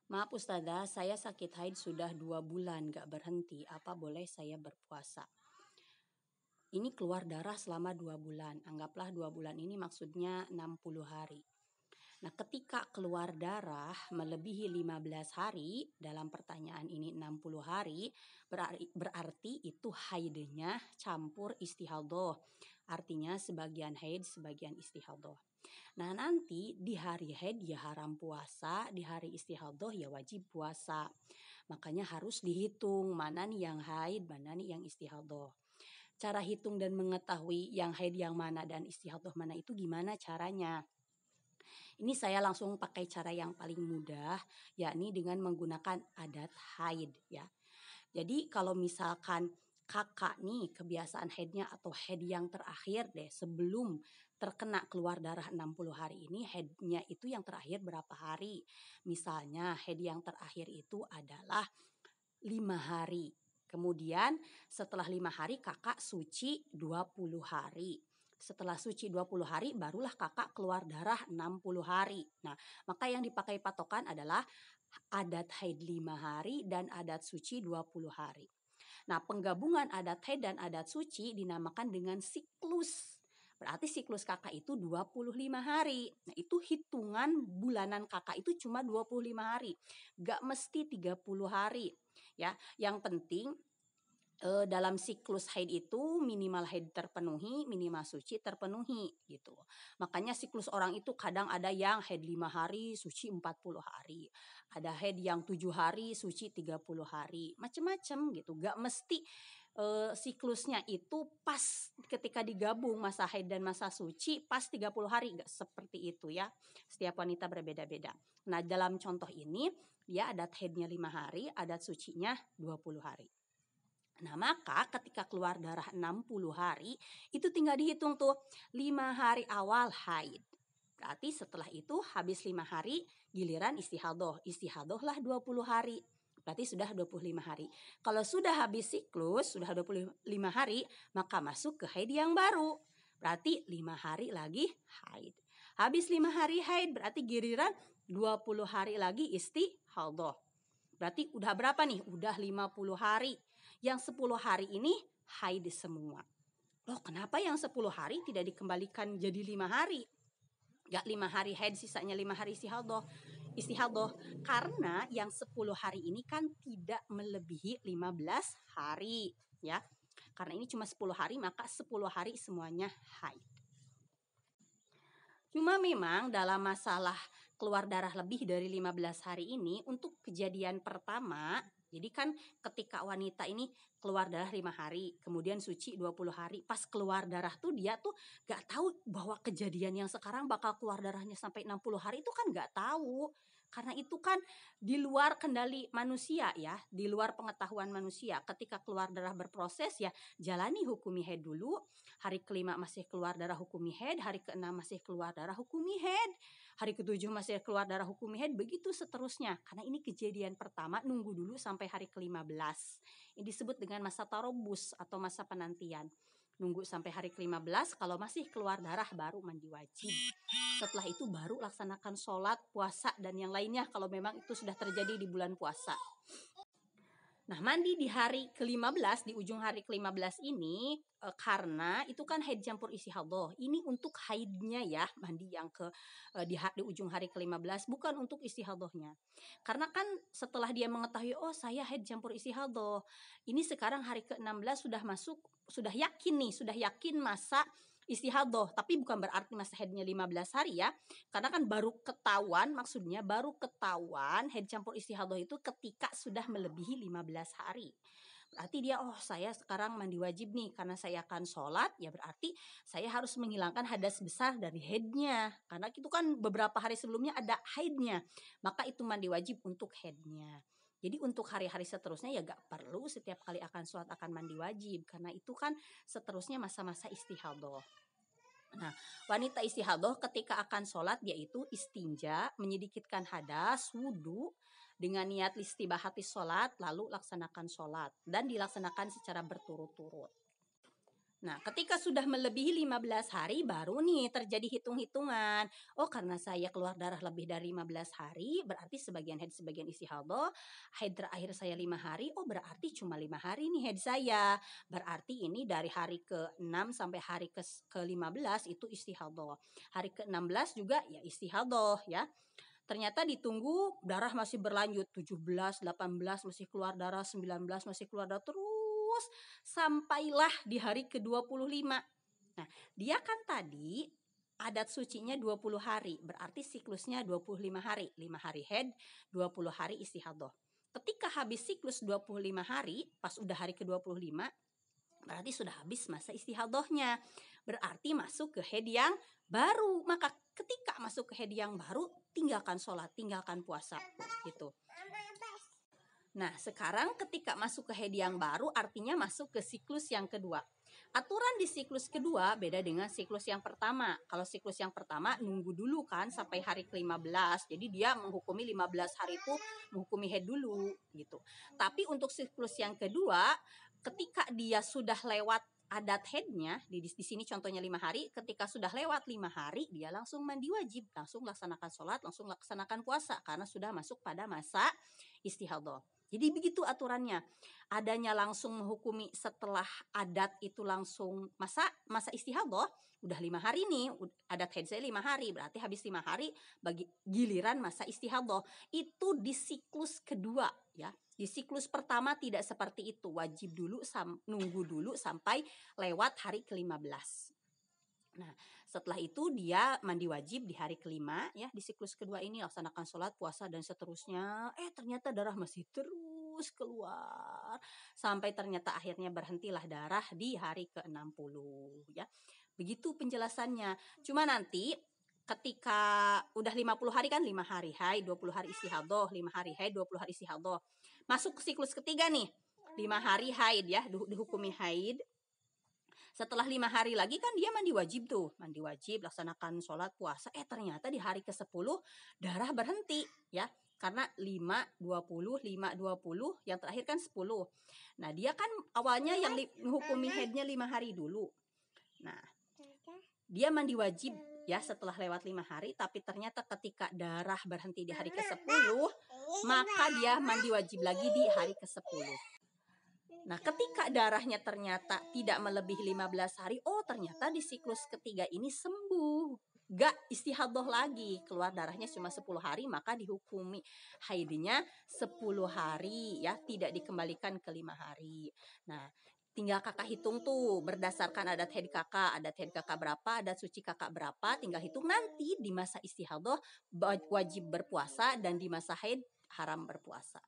Maaf Ustazah, saya sakit haid sudah 2 bulan gak berhenti. Apa boleh saya berpuasa? Ini keluar darah selama 2 bulan. Anggaplah 2 bulan ini maksudnya 60 hari. Nah, ketika keluar darah melebihi 15 hari, dalam pertanyaan ini 60 hari, berarti itu haidnya campur istihadah. Artinya sebagian haid, sebagian istihadah. Nah, nanti di hari haid ya haram puasa, di hari istihadah ya wajib puasa. Makanya harus dihitung mana nih yang haid, mana nih yang istihadah. Cara hitung dan mengetahui yang haid yang mana dan istihadah mana itu gimana caranya? Ini saya langsung pakai cara yang paling mudah, yakni dengan menggunakan adat haid ya. Jadi kalau misalkan kakak nih kebiasaan haidnya atau haid yang terakhir deh sebelum terkena keluar darah 60 hari ini, haidnya itu yang terakhir berapa hari? Misalnya haid yang terakhir itu adalah 5 hari. Kemudian setelah 5 hari kakak suci 20 hari. Setelah suci 20 hari barulah kakak keluar darah 60 hari. Nah, maka yang dipakai patokan adalah adat haid 5 hari dan adat suci 20 hari. Nah, penggabungan adat haid dan adat suci dinamakan dengan siklus. Berarti siklus kakak itu 25 hari. Nah, itu hitungan bulanan kakak itu cuma 25 hari. Gak mesti 30 hari. Ya, yang penting dalam siklus haid itu minimal haid terpenuhi, minimal suci terpenuhi gitu. Makanya siklus orang itu kadang ada yang haid 5 hari, suci 40 hari. Ada haid yang 7 hari, suci 30 hari. Macam-macam gitu. Gak mesti siklusnya itu pas ketika digabung masa haid dan masa suci pas 30 hari. Gak seperti itu ya. Setiap wanita berbeda-beda. Nah, dalam contoh ini dia adat haidnya 5 hari, adat sucinya 20 hari. Nah, maka ketika keluar darah 60 hari, itu tinggal dihitung tuh 5 hari awal haid. Berarti setelah itu habis 5 hari giliran istihadah. Istihadah lah 20 hari. Berarti sudah 25 hari. Kalau sudah habis siklus, sudah 25 hari, maka masuk ke haid yang baru. Berarti 5 hari lagi haid. Habis 5 hari haid berarti giliran 20 hari lagi istihadah. Berarti udah berapa nih? Udah 50 hari. Yang 10 hari ini haid semua. Loh, kenapa yang 10 hari tidak dikembalikan jadi 5 hari? Gak 5 hari haid, sisanya 5 hari istihadah. Karena yang 10 hari ini kan tidak melebihi 15 hari. Ya, karena ini cuma 10 hari, maka 10 hari semuanya haid. Cuma memang dalam masalah keluar darah lebih dari 15 hari ini, untuk kejadian pertama, jadi kan ketika wanita ini keluar darah 5 hari, kemudian suci 20 hari, pas keluar darah tuh dia tuh gak tahu bahwa kejadian yang sekarang bakal keluar darahnya sampai 60 hari itu kan gak tahu. Karena itu kan di luar kendali manusia ya, di luar pengetahuan manusia. Ketika keluar darah berproses ya jalani hukumi haid dulu. Hari kelima masih keluar darah hukumi haid, hari keenam masih keluar darah hukumi haid, hari ketujuh masih keluar darah hukumi haid, begitu seterusnya. Karena ini kejadian pertama, nunggu dulu sampai hari ke-15. Ini disebut dengan masa tarobus atau masa penantian. Nunggu sampai hari ke-15, kalau masih keluar darah baru mandi wajib. Setelah itu baru laksanakan sholat, puasa, dan yang lainnya kalau memang itu sudah terjadi di bulan puasa. Nah, mandi di hari ke-15, di ujung hari ke-15 ini, karena itu kan haid campur istihadah. Ini untuk haidnya ya, mandi yang di ujung hari ke-15, bukan untuk istihadahnya. Karena kan setelah dia mengetahui, oh saya haid campur istihadah, ini sekarang hari ke-16 sudah masuk, sudah yakin masa istihadah. Tapi bukan berarti masa haidnya 15 hari ya. Karena kan maksudnya baru ketahuan haid campur istihadah itu ketika sudah melebihi 15 hari. Berarti dia, oh saya sekarang mandi wajib nih karena saya akan sholat, ya berarti saya harus menghilangkan hadas besar dari haidnya. Karena itu kan beberapa hari sebelumnya ada haidnya, maka itu mandi wajib untuk haidnya. Jadi untuk hari-hari seterusnya ya gak perlu setiap kali akan sholat akan mandi wajib. Karena itu kan seterusnya masa-masa istihadah. Nah, wanita istihadah ketika akan sholat yaitu istinja, menyedikitkan hadas, wudhu, dengan niat listibahati sholat, lalu laksanakan sholat. Dan dilaksanakan secara berturut-turut. Nah, ketika sudah melebihi 15 hari baru nih terjadi hitung-hitungan. Oh, karena saya keluar darah lebih dari 15 hari, berarti sebagian haid, sebagian istihadah. Haid terakhir saya 5 hari, oh berarti cuma 5 hari nih haid saya. Berarti ini dari hari ke-6 sampai hari ke-15 itu istihadah. Hari ke-16 juga ya istihadah ya. Ternyata ditunggu darah masih berlanjut 17, 18 masih keluar darah, 19 masih keluar darah terus sampailah di hari ke-25. Nah, dia kan tadi adat sucinya 20 hari, berarti siklusnya 25 hari. 5 hari haid, 20 hari istihadah. Ketika habis siklus 25 hari, pas udah hari ke-25, berarti sudah habis masa istihadahnya. Berarti masuk ke haid yang baru. Maka ketika masuk ke haid yang baru, tinggalkan sholat, tinggalkan puasa. Gitu. Nah, sekarang ketika masuk ke haid yang baru, artinya masuk ke siklus yang kedua. Aturan di siklus kedua beda dengan siklus yang pertama. Kalau siklus yang pertama nunggu dulu kan sampai hari ke-15. Jadi dia menghukumi 15 hari itu menghukumi haid dulu gitu. Tapi untuk siklus yang kedua, ketika dia sudah lewat adat haidnya, di sini contohnya 5 hari, ketika sudah lewat 5 hari, dia langsung mandi wajib, langsung laksanakan sholat, langsung laksanakan puasa, karena sudah masuk pada masa istihadah. Jadi begitu aturannya. Adanya langsung menghukumi setelah adat itu langsung masa istihadah, udah 5 hari nih, adat haid saya 5 hari, berarti habis 5 hari bagi giliran masa istihadah. Itu di siklus kedua ya. Di siklus pertama tidak seperti itu, wajib dulu nunggu dulu sampai lewat hari ke-15. Nah, setelah itu dia mandi wajib di hari kelima ya, di siklus kedua ini laksanakan sholat, puasa dan seterusnya. Ternyata darah masih terus keluar sampai ternyata akhirnya berhentilah darah di hari ke-60 ya. Begitu penjelasannya. Cuma nanti ketika udah 50 hari kan 5 hari haid, 20 hari istihadah, 5 hari haid, 20 hari istihadah. Masuk ke siklus ketiga nih. 5 hari haid ya, dihukumi haid. Setelah 5 hari lagi kan dia mandi wajib tuh. Mandi wajib, laksanakan sholat, puasa. Ternyata di hari ke-10 darah berhenti ya. Karena 5, 20, 5, 20, yang terakhir kan 10. Nah dia kan awalnya yang menghukumi haidnya 5 hari dulu. Nah dia mandi wajib ya setelah lewat 5 hari. Tapi ternyata ketika darah berhenti di hari ke-10, maka dia mandi wajib lagi di hari ke-10. Nah, ketika darahnya ternyata tidak melebihi 15 hari, oh ternyata di siklus ketiga ini sembuh. Gak istihadah lagi, keluar darahnya cuma 10 hari, maka dihukumi haidnya 10 hari ya, tidak dikembalikan ke 5 hari. Nah, tinggal kakak hitung tuh berdasarkan adat haid kakak berapa, adat suci kakak berapa, tinggal hitung nanti di masa istihadah wajib berpuasa dan di masa haid haram berpuasa.